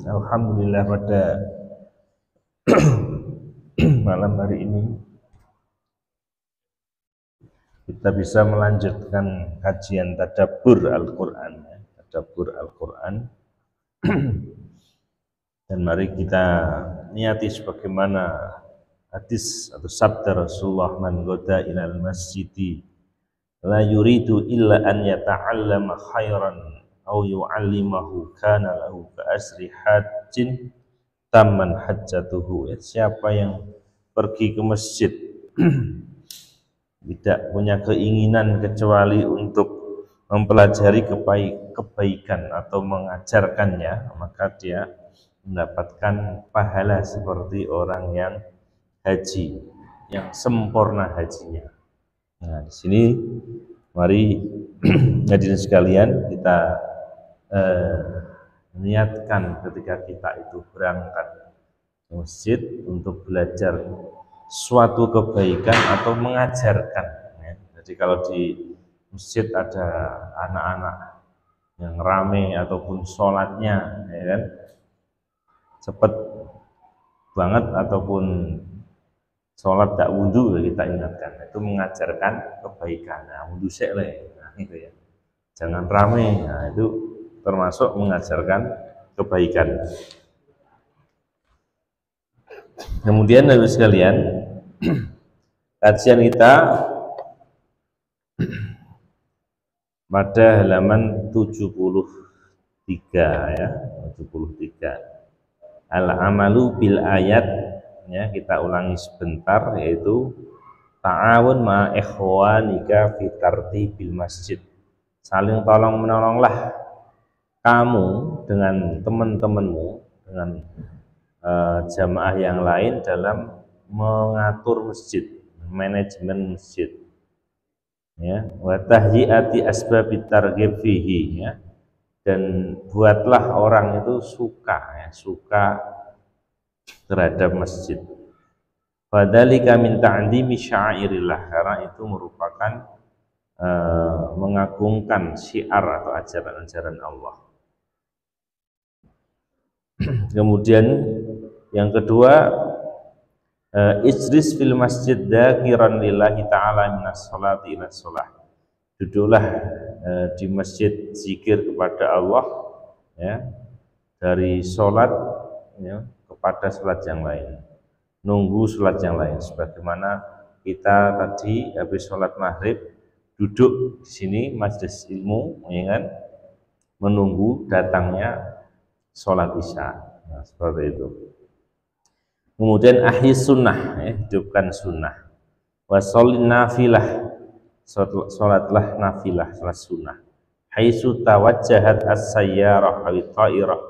Alhamdulillah pada malam hari ini kita bisa melanjutkan kajian tadabbur Al-Quran, tadabbur Al-Quran. Dan mari kita niati sebagaimana hadis atau sabda Rasulullah, man goda ilal masjidi la yuridu illa an yata'allama khairan au yu'allimahu kana lahu ka asri hajjin taman hajjatuhu. Siapa yang pergi ke masjid tidak punya keinginan kecuali untuk mempelajari kebaikan atau mengajarkannya, maka dia mendapatkan pahala seperti orang yang haji, yang sempurna hajinya. Nah, di sini mari hadirin sekalian kita niatkan ketika kita itu berangkat ke masjid untuk belajar suatu kebaikan atau mengajarkan. Jadi kalau di masjid ada anak-anak yang rame ataupun sholatnya, ya kan, cepat banget ataupun sholat tak wudhu, kita ingatkan itu mengajarkan kebaikan. Nah, wudhu sekle, nah, itu ya, jangan rame. Nah, itu termasuk mengajarkan kebaikan. Kemudian Bapak sekalian, kajian kita pada halaman 73 ya, 73. Al-amalu bil ayat, ya, kita ulangi sebentar, yaitu ta'awun ma ikhwanika fi tartibil masjid. Saling tolong menolonglah kamu dengan teman-temanmu, dengan jamaah yang lain dalam mengatur masjid, manajemen masjid, ya, wa tahyiati asbabit targhib fihi, ya, dan buatlah orang itu suka, ya, suka terhadap masjid. Fadzalika min ta'dhimi sya'airillah, karena itu merupakan mengagungkan syiar atau ajaran-ajaran Allah. Kemudian yang kedua, ijlis fil masjid dzakiran lillahi ta'ala minas sholati ila sholah. Duduklah di masjid zikir kepada Allah, ya, dari sholat, ya, kepada sholat yang lain, nunggu sholat yang lain. Sebagaimana kita tadi habis sholat maghrib duduk di sini majelis ilmu, ya kan, menunggu datangnya sholat isya. Nah, seperti itu. Kemudian ahyi sunnah, ya, hidupkan sunnah. Wa sholin nafilah, sholatlah nafilah, sholat sunnah. Haitsu tawajjahat as-sayyarah aw at-ta'irah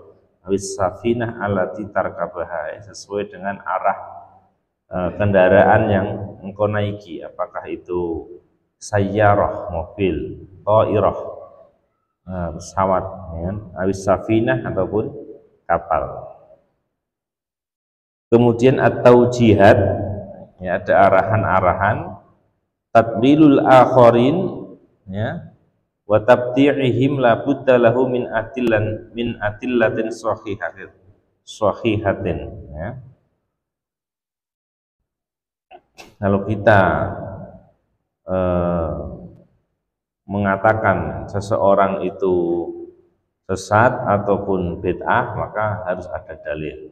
aw as-safinah allati tarkabaha, sesuai dengan arah kendaraan yang engkau naiki, apakah itu sayyarah mobil, ta'irah pesawat, ya, aw as-safinah ataupun kapal. Kemudian atau jihad, ya, ada arahan-arahan, tadlilul akharin, ya, wa tabti'ihim la budda lahu min atillatin sahihatin, ya. Kalau kita mengatakan seseorang itu sesat ataupun bid'ah, maka harus ada dalil.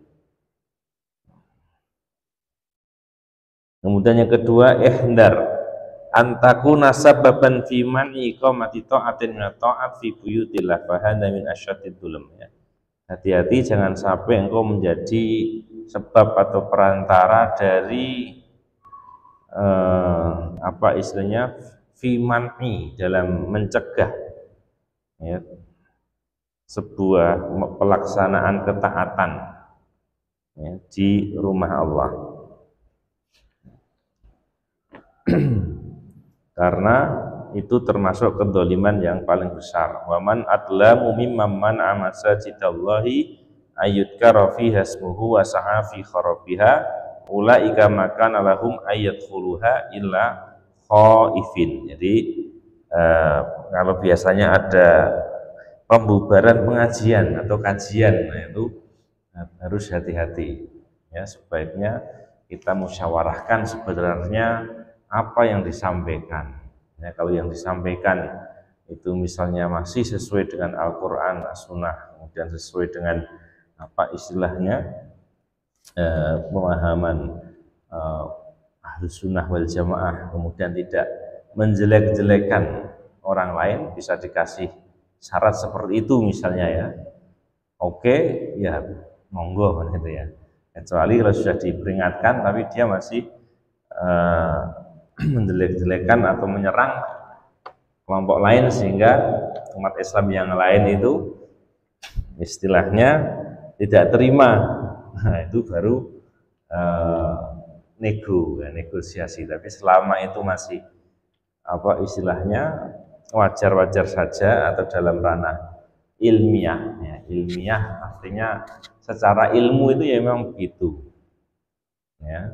Kemudian yang kedua, ihdar antakuna sababan fi man'i iqamati ta'atin min ta'at fi buyutillah fa hadza min asyaddid dzulm, ya. Hati-hati jangan sampai engkau menjadi sebab atau perantara dari apa istilahnya, fi man'i, dalam mencegah, ya, sebuah pelaksanaan ketaatan, ya, di rumah Allah. Karena itu termasuk kedzaliman yang paling besar. Waman adlamu mimman man'a masajidallahi ayyudkara fiha ismuhu wa sa'a fi kharabiha ulaika makana lahum ayyadkhuluha illa khaifin. Jadi kalau biasanya ada pembubaran pengajian atau kajian. Nah, itu harus hati-hati ya, sebaiknya kita musyawarahkan sebenarnya apa yang disampaikan ya. Kalau yang disampaikan itu misalnya masih sesuai dengan Al-Quran, As-Sunnah, kemudian sesuai dengan apa istilahnya pemahaman Ahlus Sunnah wal Jamaah, kemudian tidak menjelek-jelekan orang lain, bisa dikasih syarat seperti itu misalnya ya, oke ya monggo gitu ya. Kecuali kalau sudah diperingatkan tapi dia masih menjelek-jelekan atau menyerang kelompok lain sehingga umat Islam yang lain itu istilahnya tidak terima, nah itu baru negosiasi. Tapi selama itu masih apa istilahnya wajar-wajar saja atau dalam ranah ilmiah ya, ilmiah artinya secara ilmu itu ya memang begitu ya,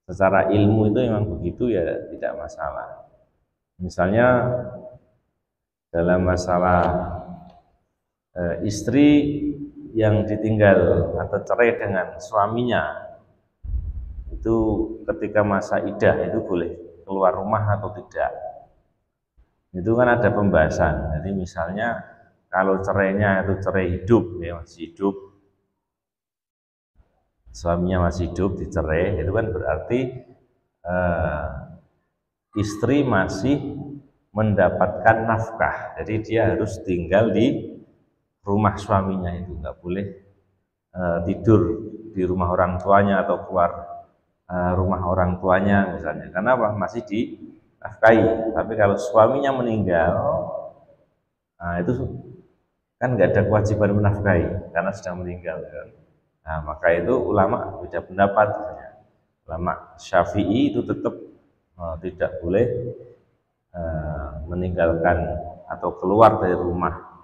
secara ilmu itu memang begitu ya, tidak masalah. Misalnya dalam masalah istri yang ditinggal atau cerai dengan suaminya itu ketika masa iddah itu boleh keluar rumah atau tidak, itu kan ada pembahasan. Jadi misalnya kalau cerainya itu cerai hidup ya, masih hidup, suaminya masih hidup dicerai, itu kan berarti istri masih mendapatkan nafkah, jadi dia harus tinggal di rumah suaminya, itu nggak boleh tidur di rumah orang tuanya atau keluar rumah orang tuanya misalnya, karena apa? Masih dinafkahi. Tapi kalau suaminya meninggal, nah itu kan nggak ada kewajiban menafkahi karena sudah meninggal kan. Nah maka itu ulama beda pendapat. Ulama Syafi'i itu tetap tidak boleh meninggalkan atau keluar dari rumah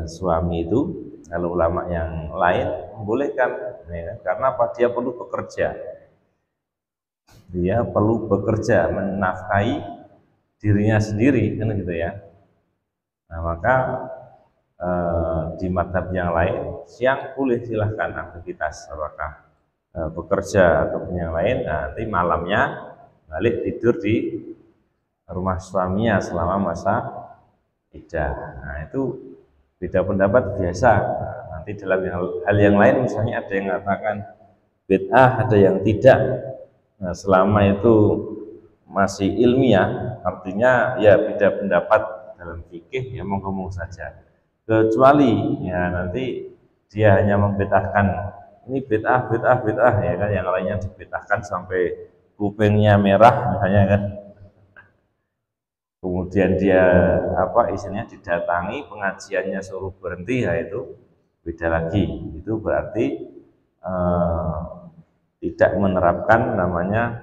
suami itu. Kalau ulama yang lain membolehkan ya, karena apa? Dia perlu bekerja, dia perlu bekerja menafkahi dirinya sendiri kan gitu ya. Nah maka di mazhab yang lain siang boleh silahkan aktivitas, apakah bekerja ataupun yang lain. Nah, nanti malamnya balik tidur di rumah suaminya selama masa iddah. Nah itu beda pendapat biasa. Nah, nanti dalam hal yang lain misalnya ada yang mengatakan bid'ah, ada yang tidak. Nah, selama itu masih ilmiah, artinya ya beda pendapat dalam fikih ya monggo saja. Kecuali ya nanti dia hanya membedahkan ini bid'ah ya kan, yang lainnya dibedahkan sampai kupingnya merah misalnya kan. Kemudian dia apa istilahnya didatangi pengajiannya suruh berhenti, ya itu beda lagi. Itu berarti tidak menerapkan namanya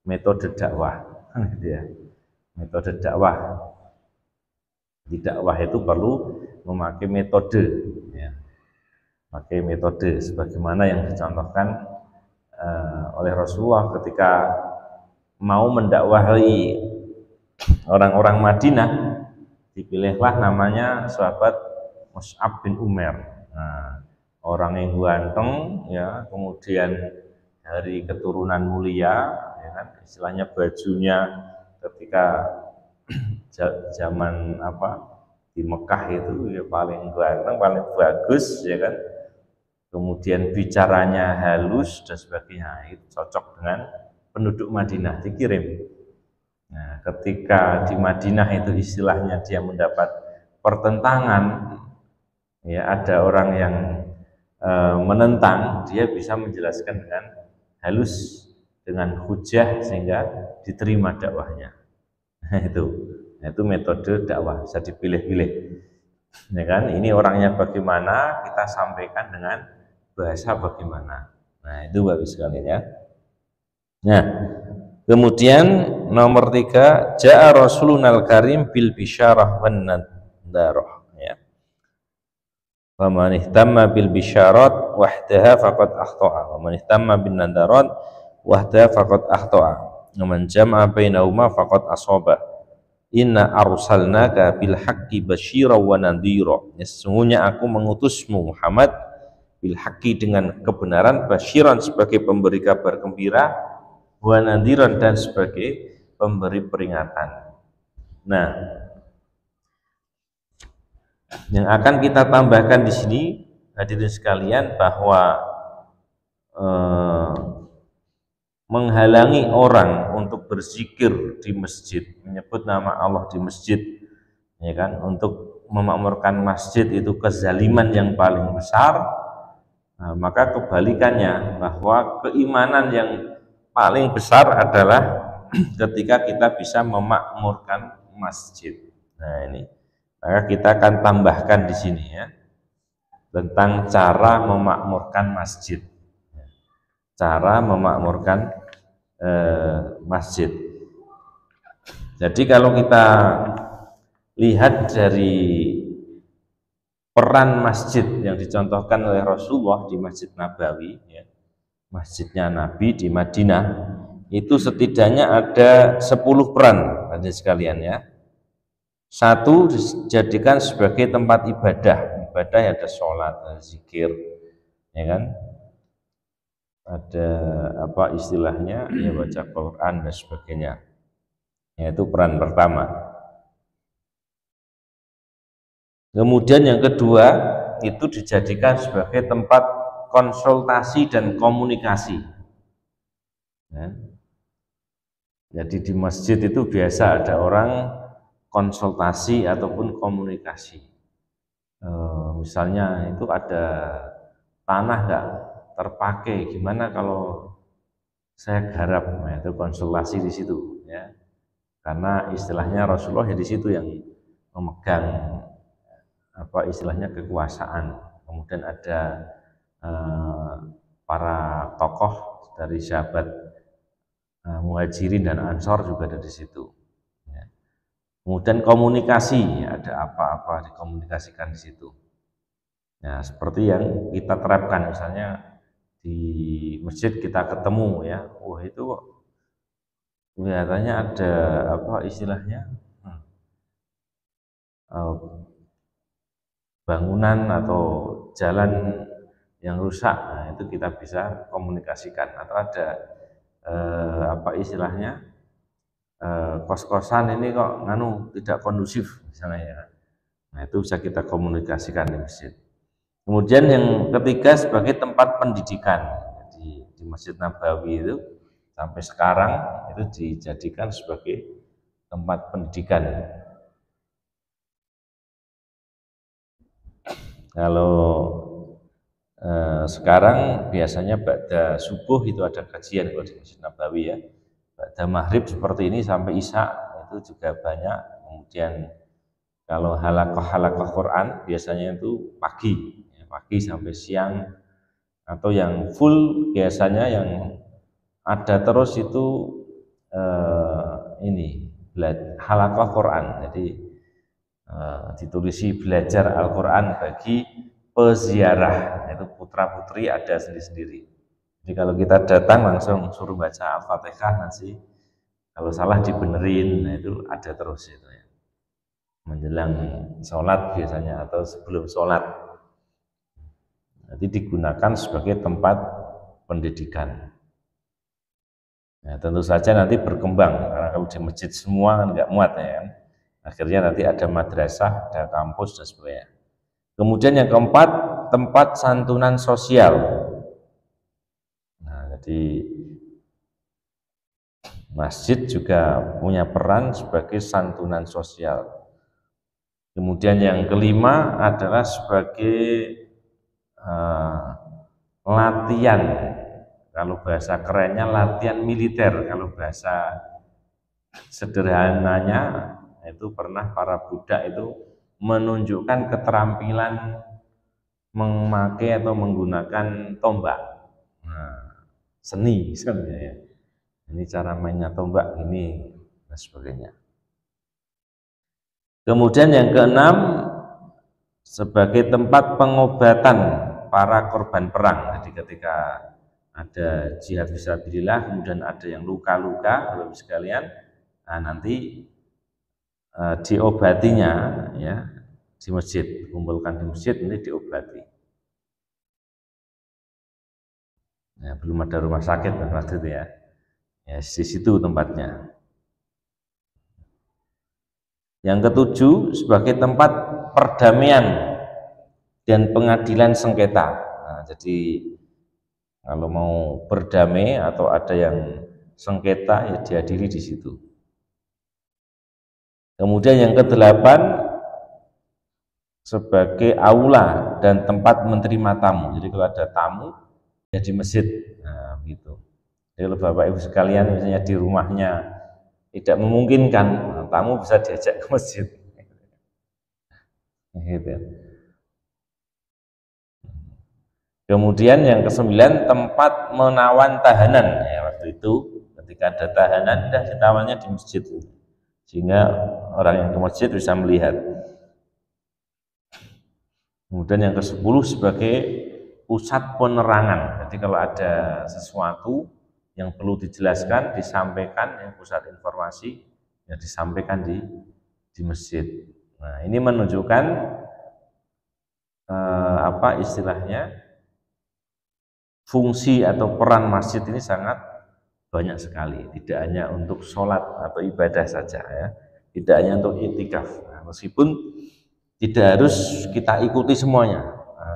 metode dakwah gitu ya. Metode dakwah. Di dakwah itu perlu memakai metode ya. Pakai metode sebagaimana yang dicontohkan oleh Rasulullah ketika mau mendakwahi orang-orang Madinah, dipilihlah namanya sahabat Mus'ab bin Umair. Nah, orang yang ganteng ya, kemudian dari keturunan mulia ya kan, istilahnya bajunya ketika zaman apa di Mekah itu ya paling ganteng, paling bagus ya kan. Kemudian bicaranya halus dan sebagainya, itu cocok dengan penduduk Madinah, dikirim. Nah, ketika di Madinah itu istilahnya dia mendapat pertentangan, ya ada orang yang menentang, dia bisa menjelaskan dengan halus, dengan hujah sehingga diterima dakwahnya. Nah, itu metode dakwah, bisa dipilih-pilih. Ya kan? Ini orangnya bagaimana, kita sampaikan dengan bahasa bagaimana. Nah, itu bagus sekali ya. Nah, kemudian nomor 3, ja'a Rasulunal Karim bil bisyarah wan nadarah ya. Faman ihtamma bil bisyarat wahdaha faqad akhta'a wa man ihtamma bin nadarat wahdaha faqad akhta'a wa man jama'a bainahuma faqad asaba. Inna arsalnaka bil haqqi basyira wa nadhira. Sesungguhnya aku mengutusmu Muhammad bil haqqi dengan kebenaran, basyiran sebagai pemberi kabar gembira, wa nadhiran dan sebagai pemberi peringatan. Nah, yang akan kita tambahkan di sini hadirin sekalian bahwa menghalangi orang untuk berzikir di masjid, menyebut nama Allah di masjid, ya kan, untuk memakmurkan masjid itu kezaliman yang paling besar. Nah, maka kebalikannya, bahwa keimanan yang paling besar adalah ketika kita bisa memakmurkan masjid. Nah ini, maka kita akan tambahkan di sini ya tentang cara memakmurkan masjid, cara memakmurkan masjid. Jadi kalau kita lihat dari peran masjid yang dicontohkan oleh Rasulullah di Masjid Nabawi, ya, masjidnya Nabi di Madinah, itu setidaknya ada 10 peran, hadirin sekalian ya. Satu, dijadikan sebagai tempat ibadah. Ibadah ya ada sholat, ada zikir, ya kan? Ada apa istilahnya, ya baca Quran dan sebagainya. Yaitu peran pertama. Kemudian yang kedua, itu dijadikan sebagai tempat konsultasi dan komunikasi. Ya. Jadi di masjid itu biasa ada orang konsultasi ataupun komunikasi. Misalnya itu ada tanah nggak terpakai, gimana kalau saya garap? Nah, itu konsultasi di situ, ya. Karena istilahnya Rasulullah ya di situ yang memegang apa istilahnya kekuasaan. Kemudian ada para tokoh dari sahabat Muhajirin dan Ansor juga ada di situ. Ya. Kemudian komunikasi, ada apa-apa dikomunikasikan di situ. Ya, seperti yang kita terapkan misalnya di masjid kita ketemu ya, itu kelihatannya ada apa istilahnya bangunan atau jalan yang rusak, nah itu kita bisa komunikasikan. Atau ada apa istilahnya kos-kosan ini kok tidak kondusif misalnya ya, nah itu bisa kita komunikasikan di masjid. Kemudian yang ketiga sebagai tempat pendidikan. Di Masjid Nabawi itu sampai sekarang itu dijadikan sebagai tempat pendidikan. Kalau sekarang biasanya ba'da subuh itu ada kajian kalau di Masjid Nabawi ya. Ba'da maghrib seperti ini sampai isya itu juga banyak. Kemudian kalau halakoh Quran biasanya itu pagi, ya, pagi sampai siang, atau yang full biasanya yang ada terus itu ini halakoh Quran. Jadi ditulisi belajar Al-Quran bagi peziarah, itu putra putri ada sendiri-sendiri. Jadi kalau kita datang langsung suruh baca Al-Fatihah, nanti kalau salah dibenerin, nah itu ada terus itu ya. Menjelang sholat biasanya atau sebelum sholat, nanti digunakan sebagai tempat pendidikan. Nah, tentu saja nanti berkembang, karena kalau di masjid semua kan nggak muat ya kan. Akhirnya nanti ada madrasah, ada kampus dan sebagainya. Kemudian yang keempat, tempat santunan sosial. Nah, jadi masjid juga punya peran sebagai santunan sosial. Kemudian yang kelima adalah sebagai latihan. Kalau bahasa kerennya latihan militer. Kalau bahasa sederhananya itu pernah para budak itu menunjukkan keterampilan memakai atau menggunakan tombak. Nah, seni misalnya ya. Ini cara mainnya tombak ini dan sebagainya. Kemudian yang keenam sebagai tempat pengobatan para korban perang. Jadi ketika ada jihad fisabilillah, kemudian ada yang luka-luka, Bapak sekalian, nah nanti diobatinya ya di masjid, kumpulkan di masjid nanti diobati. Ya, belum ada rumah sakit waktu itu ya. Ya, di situ tempatnya. Yang ketujuh, sebagai tempat perdamaian dan pengadilan sengketa. Nah, jadi kalau mau berdamai atau ada yang sengketa ya dihadiri di situ. Kemudian yang kedelapan, sebagai aula dan tempat menerima tamu. Jadi kalau ada tamu ya di masjid. Nah, gitu. Jadi kalau Bapak Ibu sekalian misalnya di rumahnya tidak memungkinkan, tamu bisa diajak ke masjid. Gitu. Kemudian yang kesembilan, tempat menawan tahanan. Ya, waktu itu ketika ada tahanan, dah ditawannya di masjid, sehingga orang yang ke masjid bisa melihat. Kemudian yang ke-10 sebagai pusat penerangan. Jadi kalau ada sesuatu yang perlu dijelaskan, disampaikan, yang pusat informasi yang disampaikan di masjid. Nah, ini menunjukkan apa istilahnya, fungsi atau peran masjid ini sangat banyak sekali. Tidak hanya untuk sholat atau ibadah saja ya, tidak hanya untuk iktikaf. Nah, meskipun tidak harus kita ikuti semuanya,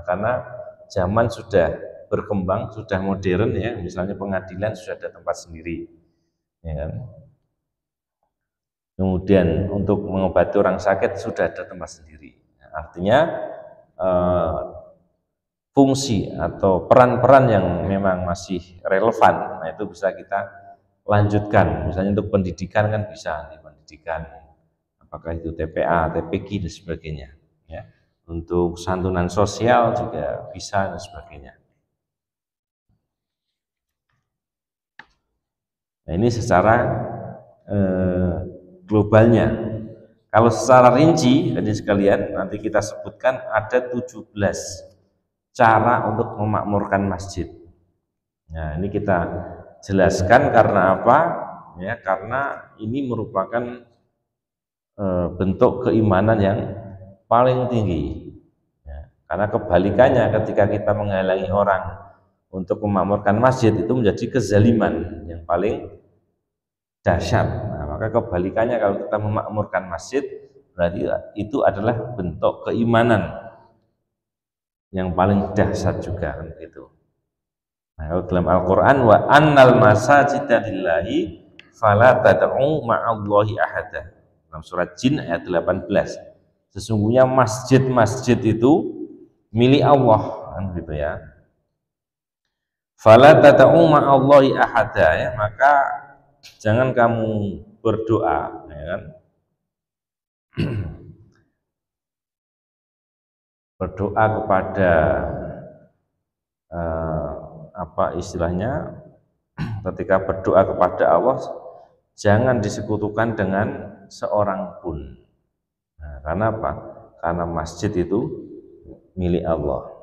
karena zaman sudah berkembang, sudah modern ya. Misalnya pengadilan sudah ada tempat sendiri, ya kan? Kemudian untuk mengobati orang sakit sudah ada tempat sendiri. Artinya fungsi atau peran-peran yang memang masih relevan, nah itu bisa kita lanjutkan. Misalnya untuk pendidikan kan bisa di pendidikan, apakah itu TPA, TPQ dan sebagainya. Ya, untuk santunan sosial juga bisa dan sebagainya. Nah, ini secara globalnya. Kalau secara rinci, hadirin sekalian, nanti kita sebutkan ada 17 cara untuk memakmurkan masjid. Nah, ini kita jelaskan karena apa? Ya, karena ini merupakan bentuk keimanan yang paling tinggi. Ya, karena kebalikannya ketika kita menghalangi orang untuk memakmurkan masjid itu menjadi kezaliman yang paling dahsyat. Nah, maka kebalikannya kalau kita memakmurkan masjid berarti itu adalah bentuk keimanan yang paling dahsyat juga kan gitu. Nah, kalau dalam Al-Qur'an wa annal masajida lillahi fala tad'u ma'allahi ahada. Dalam surat Jin ayat 18. Sesungguhnya masjid-masjid itu milik Allah kan gitu ya. Fala tad'u ma'allahi ahada ya, maka jangan kamu berdoa ya kan. Berdoa kepada apa istilahnya, ketika berdoa kepada Allah jangan disekutukan dengan seorang pun. Nah, karena apa? Karena masjid itu milik Allah.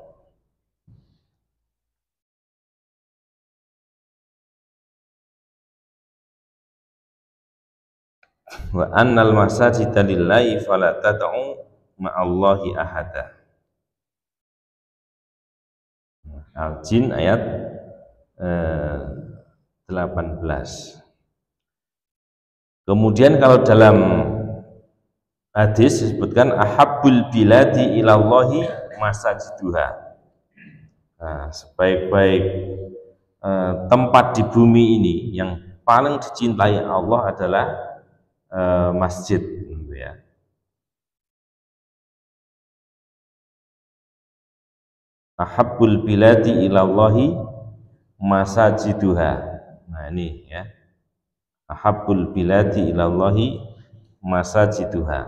Wa annal masajida lillahi fala tad'u ma'allahi ahada. Al-Jin ayat 18. Kemudian kalau dalam hadis disebutkan ahabbul biladi ilallahi masajiduha. Nah, sebaik-baik tempat di bumi ini yang paling dicintai Allah adalah masjid gitu ya. Ahabbul biladi ilallahi masajiduha. Nah ini ya, ahabbul biladi ilallahi masajiduha.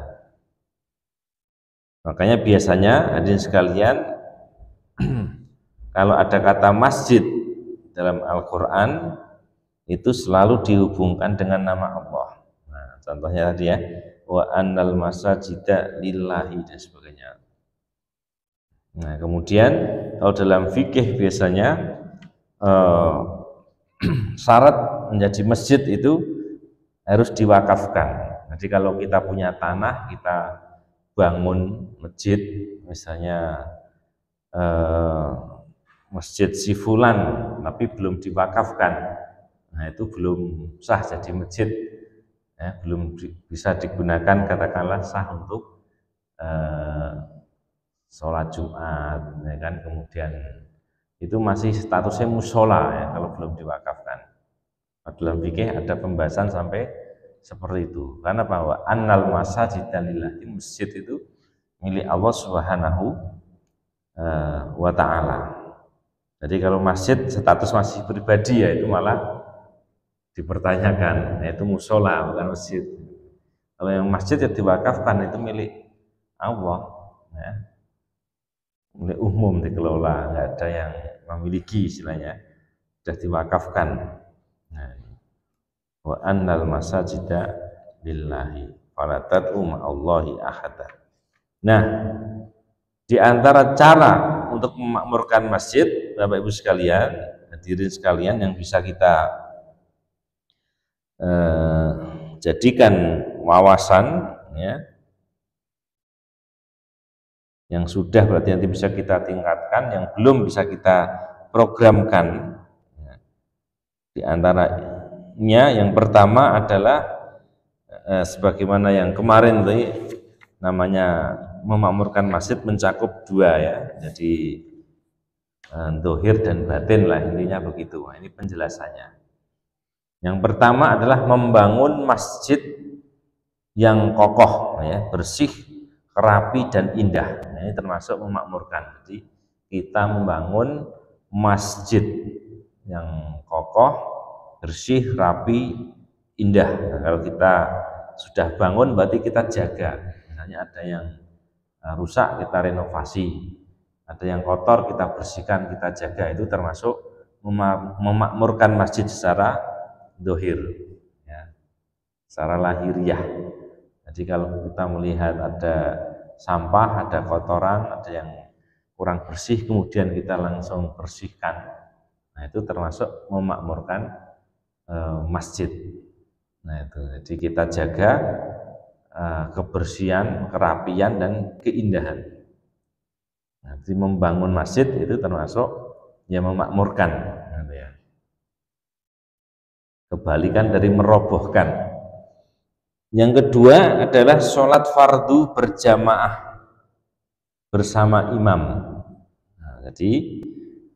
Makanya biasanya hadirin sekalian kalau ada kata masjid dalam Al-Quran itu selalu dihubungkan dengan nama Allah. Nah, contohnya tadi ya, wa annal masajida lillahi dan sebagainya. Nah, kemudian kalau dalam fikih biasanya syarat menjadi masjid itu harus diwakafkan. Jadi kalau kita punya tanah, kita bangun masjid, misalnya masjid si fulan, tapi belum diwakafkan, nah itu belum sah jadi masjid, ya, belum bisa digunakan katakanlah sah untuk sholat Jumat, ya kan, kemudian itu masih statusnya musola ya kalau belum diwakafkan. Dalam fikih ada pembahasan sampai seperti itu. Karena bahwa annal masajida lillahi, masjid itu milik Allah Subhanahu wa taala. Jadi kalau masjid status masih pribadi ya itu malah dipertanyakan, yaitu musola bukan masjid. Kalau yang masjid yang diwakafkan itu milik Allah, ya. Milik umum dikelola, nggak ada yang memiliki istilahnya, sudah diwakafkan. Nah, wa annal masajida lillahi fala tad'u ma'allahi ahada. Nah, di antara cara untuk memakmurkan masjid, Bapak Ibu sekalian, hadirin sekalian, yang bisa kita jadikan wawasan, ya, yang sudah berarti nanti bisa kita tingkatkan, yang belum bisa kita programkan. Di antaranya yang pertama adalah sebagaimana yang kemarin tadi, namanya memakmurkan masjid mencakup dua ya, jadi dohir dan batin lah, intinya begitu. Nah, ini penjelasannya. Yang pertama adalah membangun masjid yang kokoh, ya, bersih, rapi dan indah. Nah, ini termasuk memakmurkan. Jadi kita membangun masjid yang kokoh, bersih, rapi, indah. Nah, kalau kita sudah bangun berarti kita jaga. Misalnya ada yang rusak kita renovasi, ada yang kotor kita bersihkan, kita jaga. Itu termasuk memakmurkan masjid secara dohir, ya, secara lahiriah. Jadi kalau kita melihat ada sampah, ada kotoran, ada yang kurang bersih, kemudian kita langsung bersihkan, nah itu termasuk memakmurkan masjid. Nah itu, jadi kita jaga kebersihan, kerapian dan keindahan. Nah, jadi membangun masjid itu termasuk yang memakmurkan, gitu ya. Kebalikan dari merobohkan. Yang kedua adalah sholat fardu berjamaah bersama imam. Nah, jadi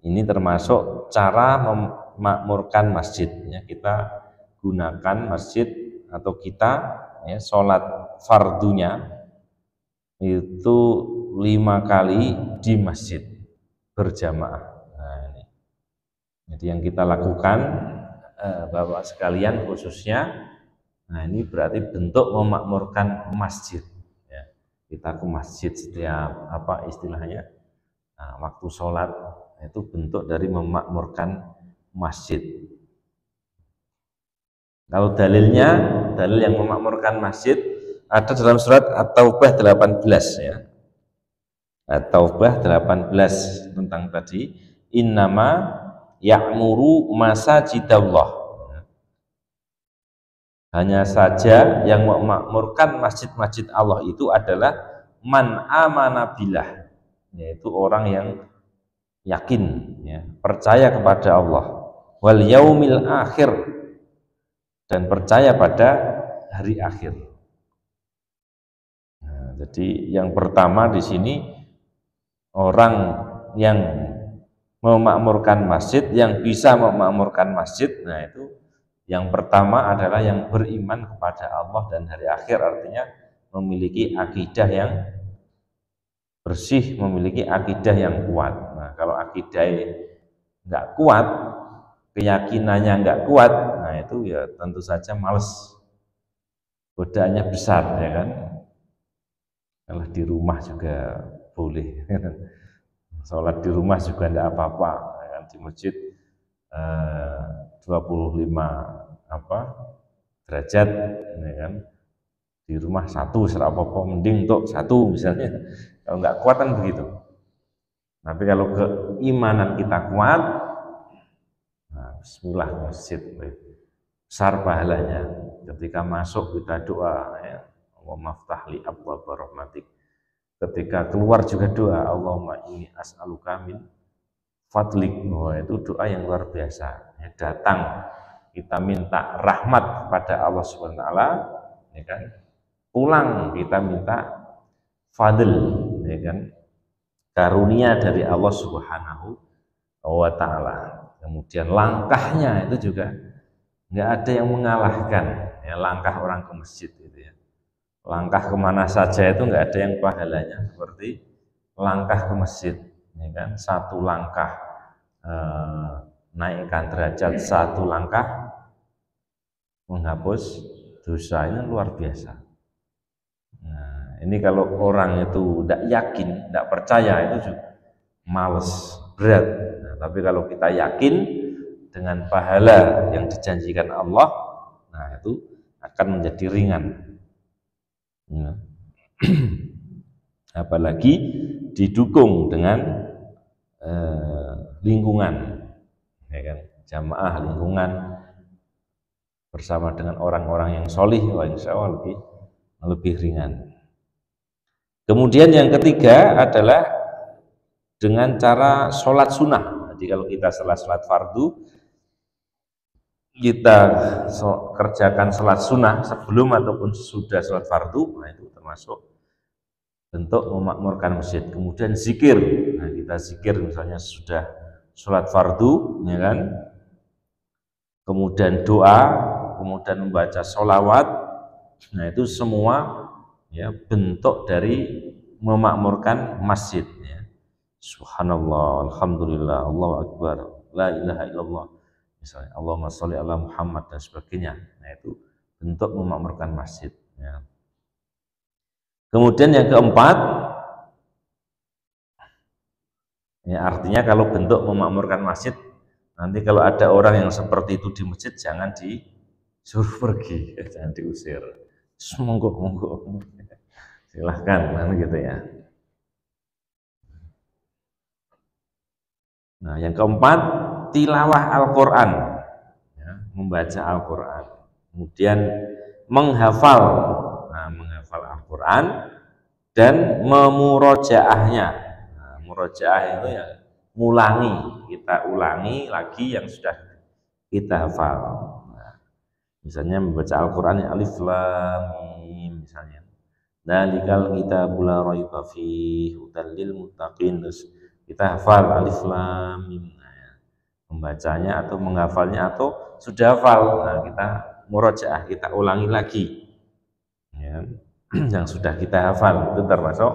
ini termasuk cara memakmurkan masjid, ya. Kita gunakan masjid atau kita, ya, sholat fardunya itu 5 kali di masjid berjamaah. Nah, ini. Jadi yang kita lakukan, Bapak sekalian khususnya, nah ini berarti bentuk memakmurkan masjid, ya. Kita ke masjid setiap istilahnya waktu sholat, itu bentuk dari memakmurkan masjid. Kalau dalil yang memakmurkan masjid ada dalam surat At-Taubah 18, ya. At-Taubah 18 tentang tadi, innama ya'muru masajidallah. Hanya saja yang memakmurkan masjid-masjid Allah itu adalah man amana billah, yaitu orang yang yakin, ya, percaya kepada Allah, wal yaumil akhir, dan percaya pada hari akhir. Nah, jadi yang pertama di sini orang yang memakmurkan masjid, yang bisa memakmurkan masjid, nah itu yang pertama adalah yang beriman kepada Allah dan hari akhir, artinya memiliki akidah yang bersih, memiliki akidah yang kuat. Nah, kalau akidah nggak kuat, keyakinannya nggak kuat, nah itu ya tentu saja males, godaannya besar, ya kan. Kalau di rumah juga boleh, sholat di rumah juga tidak apa-apa, ya kan? Di masjid 25 derajat, ya kan. Di rumah 1 apa-apa, mending untuk 1 misalnya. Kalau nggak kuat kan begitu. Tapi kalau keimanan kita kuat, nah, bismillah masjid, besar pahalanya. Ketika masuk kita doa ya, Allahumma ftahli abwaaba rahmatik. Ketika keluar juga doa, Allahumma inni as'aluka min fadlik. Oh, itu doa yang luar biasa. Ya, datang kita minta rahmat kepada Allah Subhanahu wa taala, ya kan? Pulang kita minta fadl, ya kan? Karunia dari Allah Subhanahu wa taala. Kemudian langkahnya itu juga nggak ada yang mengalahkan ya, langkah orang ke masjid itu ya. Langkah kemana saja itu nggak ada yang pahalanya seperti langkah ke masjid, ya kan? Satu langkah naikkan derajat, satu langkah menghapus dosa, ini luar biasa. Nah, ini kalau orang itu tidak yakin, tidak percaya, itu juga males, berat. Nah, tapi kalau kita yakin dengan pahala yang dijanjikan Allah, nah itu akan menjadi ringan. Nah, apalagi didukung dengan lingkungan, ya kan? Jamaah lingkungan bersama dengan orang-orang yang solih, wah insya Allah lebih ringan. Kemudian yang ketiga adalah dengan cara sholat sunnah. Jadi kalau kita sholat fardu, kita kerjakan sholat sunnah sebelum ataupun sudah sholat fardu, nah itu termasuk bentuk memakmurkan masjid. Kemudian zikir, nah kita zikir misalnya sudah sholat fardu, ya kan? Kemudian doa, kemudian membaca sholawat, nah itu semua ya bentuk dari memakmurkan masjid. Ya. Subhanallah, alhamdulillah, Allahu akbar, la ilaha illallah, misalnya Allahumma sholli ala Muhammad dan sebagainya. Nah itu bentuk memakmurkan masjid. Ya. Kemudian yang keempat, ya artinya kalau bentuk memakmurkan masjid, nanti kalau ada orang yang seperti itu di masjid, jangan disuruh pergi, jangan diusir. Monggo, silahkan, kan gitu ya. Nah, yang keempat, tilawah Al-Quran, ya, membaca Al-Quran. Kemudian menghafal, nah, menghafal Al-Quran dan memurojaahnya. Nah, murojaah itu ya ngulangi, kita ulangi lagi yang sudah kita hafal. Nah, misalnya membaca Al-Quran yang alif lam mim misalnya. Dzalikal kitabul la raiba fihi hudal lil muttaqin, terus kita hafal alif lam mim. Nah, membacanya atau menghafalnya atau sudah hafal, nah kita murojaah, kita ulangi lagi. Ya. Yang sudah kita hafal itu termasuk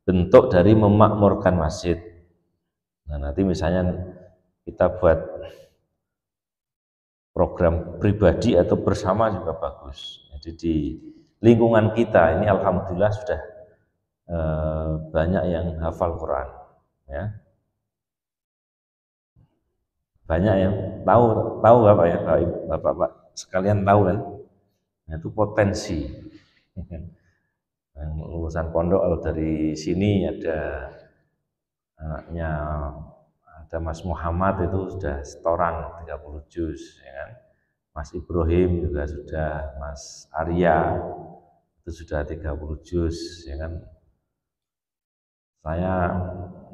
bentuk dari memakmurkan masjid. Nah, nanti misalnya kita buat program pribadi atau bersama juga bagus. Jadi di lingkungan kita ini alhamdulillah sudah banyak yang hafal Quran, ya. Banyak yang tahu Bapak ya, Bapak sekalian tahu kan. Nah, itu potensi. Yang lulusan pondok, kalau dari sini ada anaknya, ada Mas Muhammad itu sudah setoran 30 juz, ya kan? Mas Ibrahim juga sudah, Mas Arya itu sudah 30 juz, ya kan? Saya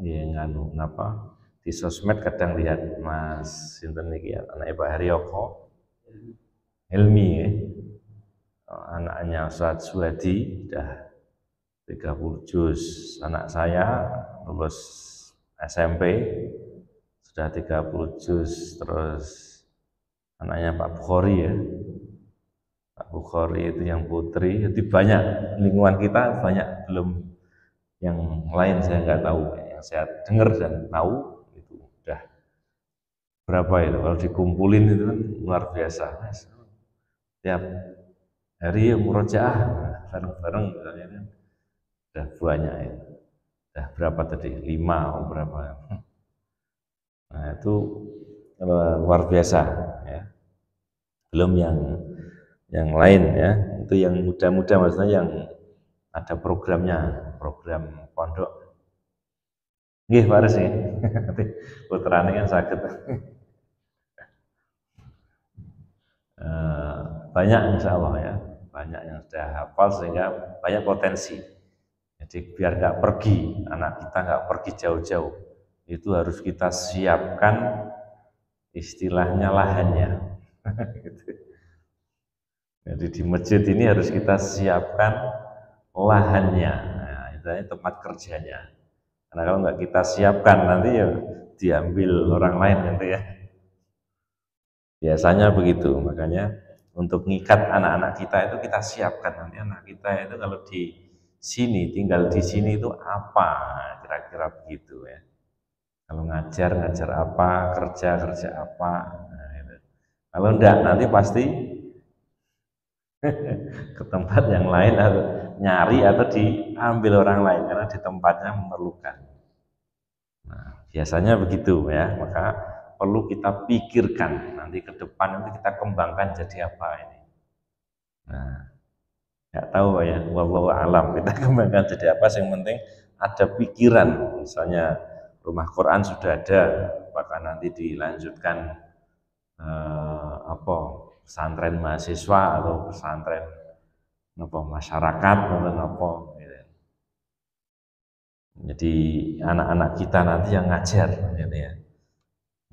ya nganu napa di sosmed kadang lihat Mas sinten niki ya, anak Pak Haryoko Helmi ya. Anaknya Ustaz Suwadi sudah 30 juz, anak saya lulus SMP sudah 30 juz, terus anaknya Pak Bukhari ya, Pak Bukhari itu yang putri. Jadi banyak lingkungan kita, banyak belum, yang lain saya nggak tahu, yang saya dengar dan tahu itu udah berapa itu, kalau dikumpulin itu kan luar biasa. Tiap hari murojaah bareng-bareng misalnya kan udah banyak ya. Udah berapa tadi? 5 berapa? Nah itu luar biasa ya. Belum yang lain ya, itu yang muda-muda, maksudnya yang ada programnya, program pondok. Nggih Pak Resi, nanti putrane kan sakit. Eh, banyak insya Allah ya, banyak yang sudah hafal sehingga banyak potensi. Jadi biar nggak pergi, anak kita nggak pergi jauh-jauh, itu harus kita siapkan istilahnya lahannya. Gitu. Jadi di masjid ini harus kita siapkan lahannya, nah, itu tempat kerjanya. Karena kalau nggak kita siapkan nanti ya diambil orang lain nanti ya. Biasanya begitu, makanya untuk ngikat anak-anak kita itu kita siapkan nanti anak kita itu kalau di sini tinggal di sini itu apa kira-kira begitu ya. Kalau ngajar apa, kerja apa. Nah, itu. Kalau enggak nanti pasti ke tempat yang lain atau nyari atau diambil orang lain karena di tempatnya memerlukan. Nah, biasanya begitu ya, maka perlu kita pikirkan nanti ke depan nanti kita kembangkan jadi apa ini. Nah, nggak tahu ya, wallahu alam kita kembangkan jadi apa, yang penting ada pikiran, misalnya rumah Quran sudah ada, apakah nanti dilanjutkan apa pesantren mahasiswa atau pesantren apa masyarakat atau apa gitu. Jadi anak-anak kita nanti yang ngajar gitu ya,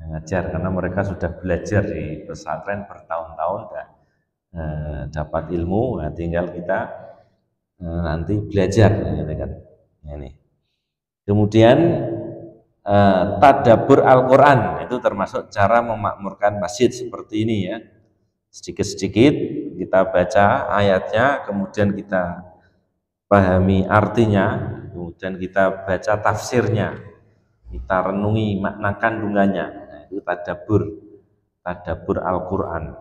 yang ngajar karena mereka sudah belajar di pesantren bertahun-tahun dan dapat ilmu, nah tinggal kita nanti belajar gitu kan. Ini kemudian tadabbur Al-Quran itu termasuk cara memakmurkan masjid seperti ini ya, sedikit-sedikit kita baca ayatnya, kemudian kita pahami artinya, kemudian kita baca tafsirnya, kita renungi makna kandungannya. Nah, itu tadabbur Al-Quran.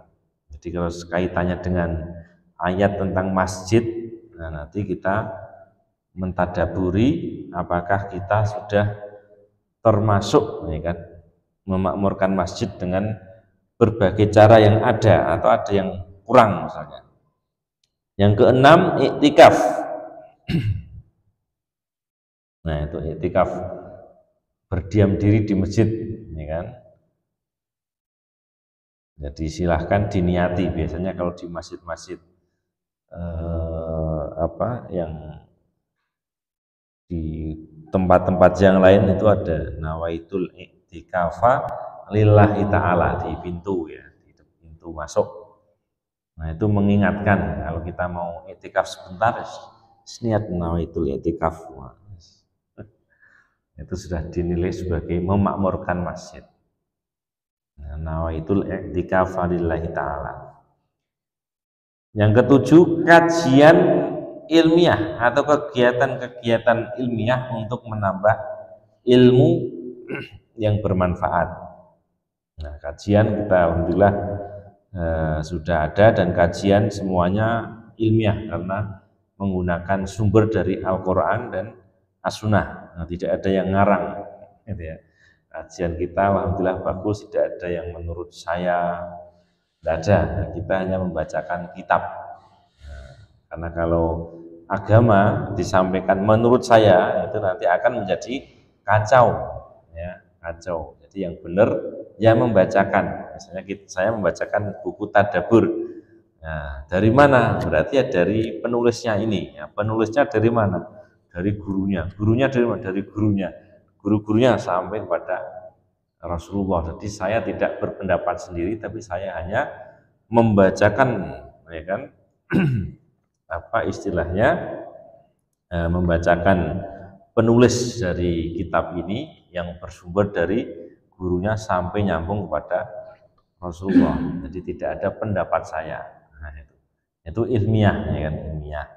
Jadi kalau kaitannya dengan ayat tentang masjid, nah nanti kita mentadaburi apakah kita sudah termasuk ya kan, memakmurkan masjid dengan berbagai cara yang ada atau ada yang kurang misalnya. Yang keenam, iktikaf. Nah itu iktikaf, berdiam diri di masjid ya kan. Jadi silahkan diniati, biasanya kalau di masjid-masjid yang di tempat-tempat yang lain itu ada nawaitul iktikafa lillahi ta'ala di pintu ya, di pintu masuk. Nah itu mengingatkan kalau kita mau iktikaf sebentar, niat nawaitul iktikaf, itu sudah dinilai sebagai memakmurkan masjid. Nah, nawaitul iktikafa lillahi ta'ala. Yang ketujuh, kajian ilmiah atau kegiatan-kegiatan ilmiah untuk menambah ilmu yang bermanfaat. Nah, kajian kita alhamdulillah sudah ada, dan kajian semuanya ilmiah karena menggunakan sumber dari Al-Quran dan As-Sunnah. Nah, tidak ada yang ngarang gitu ya. Kajian kita alhamdulillah bagus, tidak ada yang menurut saya, tidak ada. Kita hanya membacakan kitab. Nah, karena kalau agama disampaikan menurut saya itu nanti akan menjadi kacau ya, kacau. Jadi yang benar ya membacakan, misalnya saya membacakan buku tadabbur. Nah, dari mana? Berarti ya dari penulisnya ini ya. Penulisnya dari mana? Dari gurunya. Gurunya dari mana? Dari gurunya. Guru-gurunya sampai kepada Rasulullah. Jadi saya tidak berpendapat sendiri, tapi saya hanya membacakan ya kan apa istilahnya, membacakan penulis dari kitab ini yang bersumber dari gurunya sampai nyambung kepada Rasulullah. Jadi tidak ada pendapat saya. Nah, itu ilmiah ya kan, ilmiah.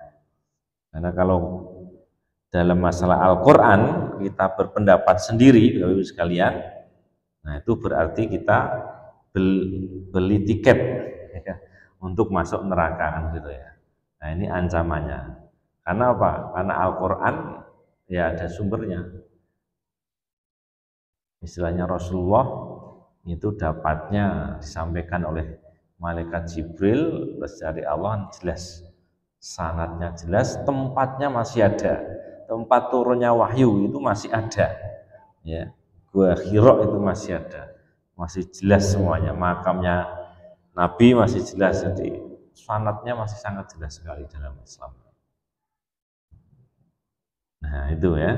Karena kalau dalam masalah Al-Quran kita berpendapat sendiri Bapak Ibu sekalian, nah itu berarti kita beli tiket ya, untuk masuk neraka kan gitu ya. Nah ini ancamannya. Karena apa? Karena Al-Quran ya ada sumbernya. Istilahnya Rasulullah itu dapatnya disampaikan oleh malaikat Jibril, terus dari Allah jelas, sanadnya jelas, tempatnya masih ada, tempat turunnya wahyu itu masih ada ya. Gua Hira itu masih ada, masih jelas semuanya, makamnya Nabi masih jelas, jadi sanadnya masih sangat jelas sekali dalam Islam. Nah itu ya.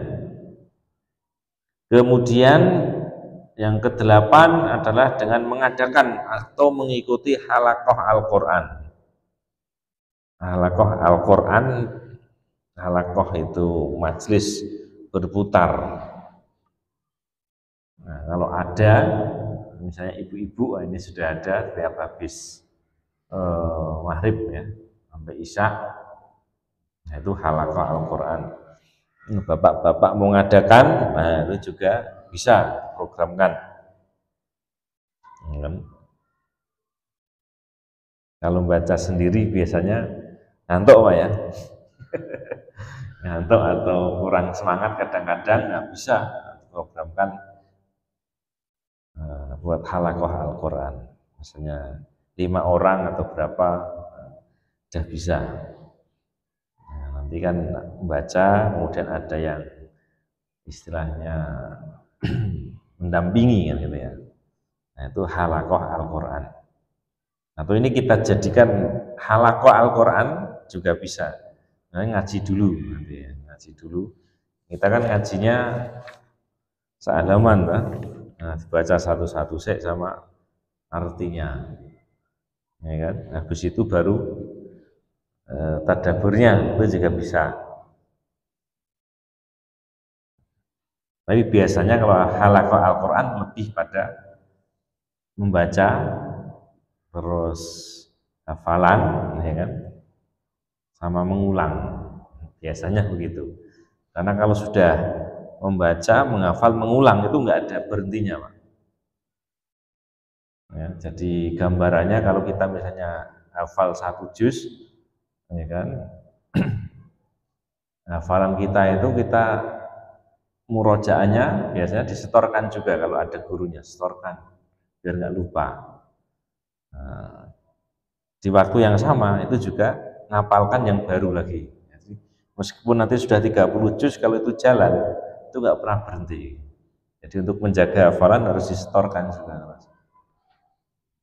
Kemudian yang kedelapan adalah dengan mengadakan atau mengikuti halaqah Al-Quran. Halaqah Al-Quran, halaqah itu majelis berputar. Nah, kalau ada, misalnya ibu-ibu, ini sudah ada setiap habis maghrib ya, sampai isya, nah itu halaqah Al-Quran. Bapak-bapak mau ngadakan, nah itu juga bisa programkan. Kalau baca sendiri biasanya ngantuk Pak ya. Ngantuk atau kurang semangat kadang-kadang, nggak bisa programkan buat halaqah Al-Quran. Misalnya 5 orang atau berapa sudah bisa. Nah, nanti kan baca, kemudian ada yang istilahnya mendampingi kan gitu ya. Nah itu halaqah Al-Quran. Atau ini kita jadikan halaqah Al-Quran juga bisa. Nah, ngaji dulu nanti ya, ngaji dulu. Kita kan ngajinya sehalaman, Pak. Nah, dibaca satu-satu sek sama artinya. Ya kan? Habis itu baru tadaburnya itu juga bisa. Tapi biasanya kalau halaqah Al-Quran lebih pada membaca terus hafalan, ya kan, sama mengulang, biasanya begitu. Karena kalau sudah membaca, menghafal, mengulang itu nggak ada berhentinya, Pak. Ya, jadi gambarannya kalau kita misalnya hafal 1 juz, ya kan, hafalan kita itu kita murojaahnya biasanya disetorkan juga kalau ada gurunya, setorkan biar nggak lupa. Nah, di waktu yang sama itu juga ngapalkan yang baru lagi. Jadi, meskipun nanti sudah 30 juz, kalau itu jalan itu nggak pernah berhenti. Jadi untuk menjaga hafalan harus disetorkan juga.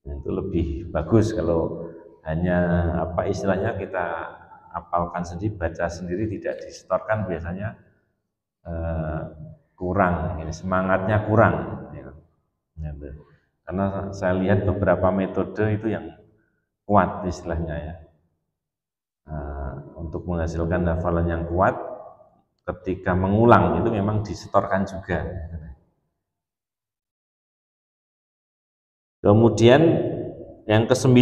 Nah, itu lebih bagus kalau hanya apa istilahnya kita hafalkan sendiri, baca sendiri, tidak disetorkan, biasanya kurang, ini semangatnya kurang. Ya. Karena saya lihat beberapa metode itu yang kuat istilahnya ya. Untuk menghasilkan hafalan yang kuat, ketika mengulang itu memang disetorkan juga. Kemudian yang ke-9,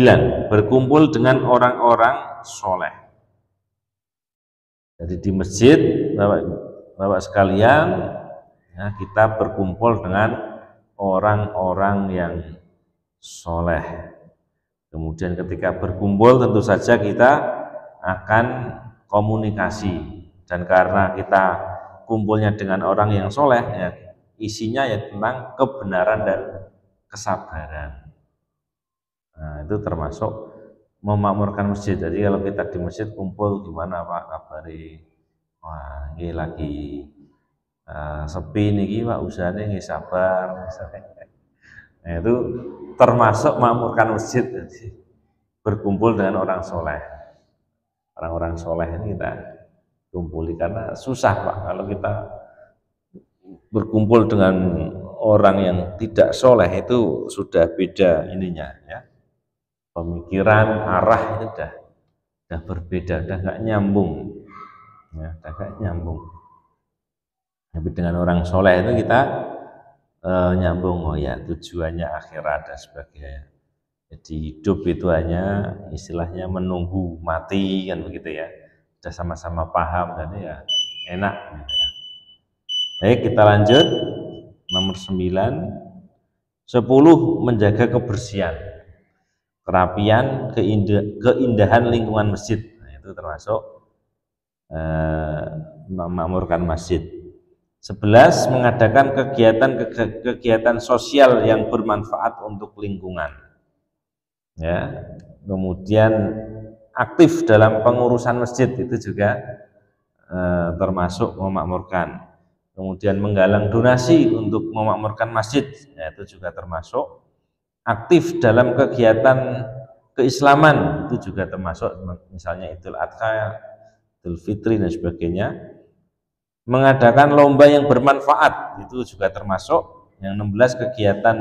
berkumpul dengan orang-orang soleh. Jadi di masjid, Bapak sekalian, ya, kita berkumpul dengan orang-orang yang soleh. Kemudian ketika berkumpul tentu saja kita akan komunikasi, dan karena kita kumpulnya dengan orang yang soleh, ya, isinya ya tentang kebenaran dan kesabaran. Nah, itu termasuk memakmurkan masjid. Jadi kalau kita di masjid kumpul, gimana Pak kabari? Wah, ini lagi sepi nih Pak, usahanya nggih sabar. Nah, itu termasuk memakmurkan masjid. Jadi, berkumpul dengan orang soleh. Orang-orang soleh ini kita kumpuli, karena susah Pak kalau kita berkumpul dengan orang yang tidak soleh, itu sudah beda ininya ya. Pemikiran, arah itu udah berbeda, udah nggak nyambung ya, udah nggak nyambung. Tapi dengan orang soleh itu kita nyambung, oh ya tujuannya akhirat dan sebagainya. Jadi hidup itu hanya istilahnya menunggu mati kan begitu ya. Sudah sama-sama paham, dan ya enak gitu ya. Baik, kita lanjut nomor 9. 10, menjaga kebersihan, kerapian, keindahan lingkungan masjid. Nah, itu termasuk memakmurkan masjid. 11, mengadakan kegiatan sosial yang bermanfaat untuk lingkungan. Ya, kemudian aktif dalam pengurusan masjid, itu juga termasuk memakmurkan. Kemudian menggalang donasi untuk memakmurkan masjid, ya, itu juga termasuk. Aktif dalam kegiatan keislaman itu juga termasuk, misalnya Idul Adha, Idul Fitri dan sebagainya. Mengadakan lomba yang bermanfaat itu juga termasuk. Yang 16 kegiatan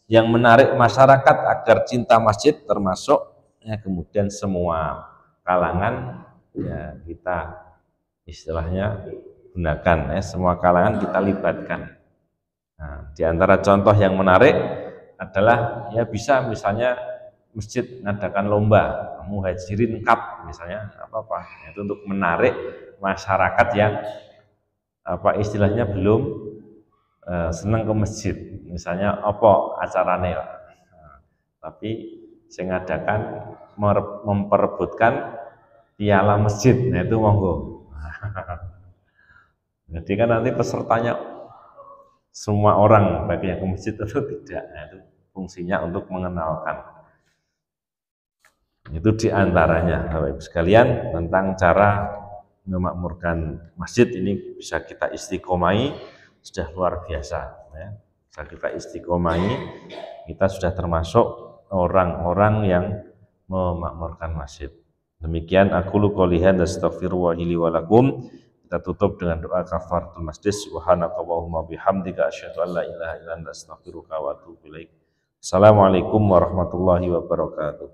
yang menarik masyarakat agar cinta masjid termasuk. Ya, kemudian semua kalangan ya kita istilahnya gunakan, ya, semua kalangan kita libatkan. Nah, di antara contoh yang menarik adalah ya bisa misalnya masjid mengadakan lomba Muhajirin Cup misalnya, apa itu untuk menarik masyarakat yang apa istilahnya belum senang ke masjid, misalnya apa acaranya, tapi saya ngadakan memperebutkan piala masjid, nah itu monggo. Jadi kan nanti pesertanya semua orang, baik yang ke masjid atau tidak, nah itu fungsinya untuk mengenalkan. Itu diantaranya Bapak Ibu sekalian tentang cara memakmurkan masjid. Ini bisa kita istiqomahi, sudah luar biasa ya. Bisa kita istiqomahi, kita sudah termasuk orang-orang yang memakmurkan masjid. Demikian aku qouli hadza astaghfirullah li wa lakum. Kita tutup dengan doa kafaratul masjid. Subhanakallahumma bihamdika asyhadu an la ilaha illa anta astaghfiruka wa atubu ilaik. Assalamualaikum warahmatullahi wabarakatuh.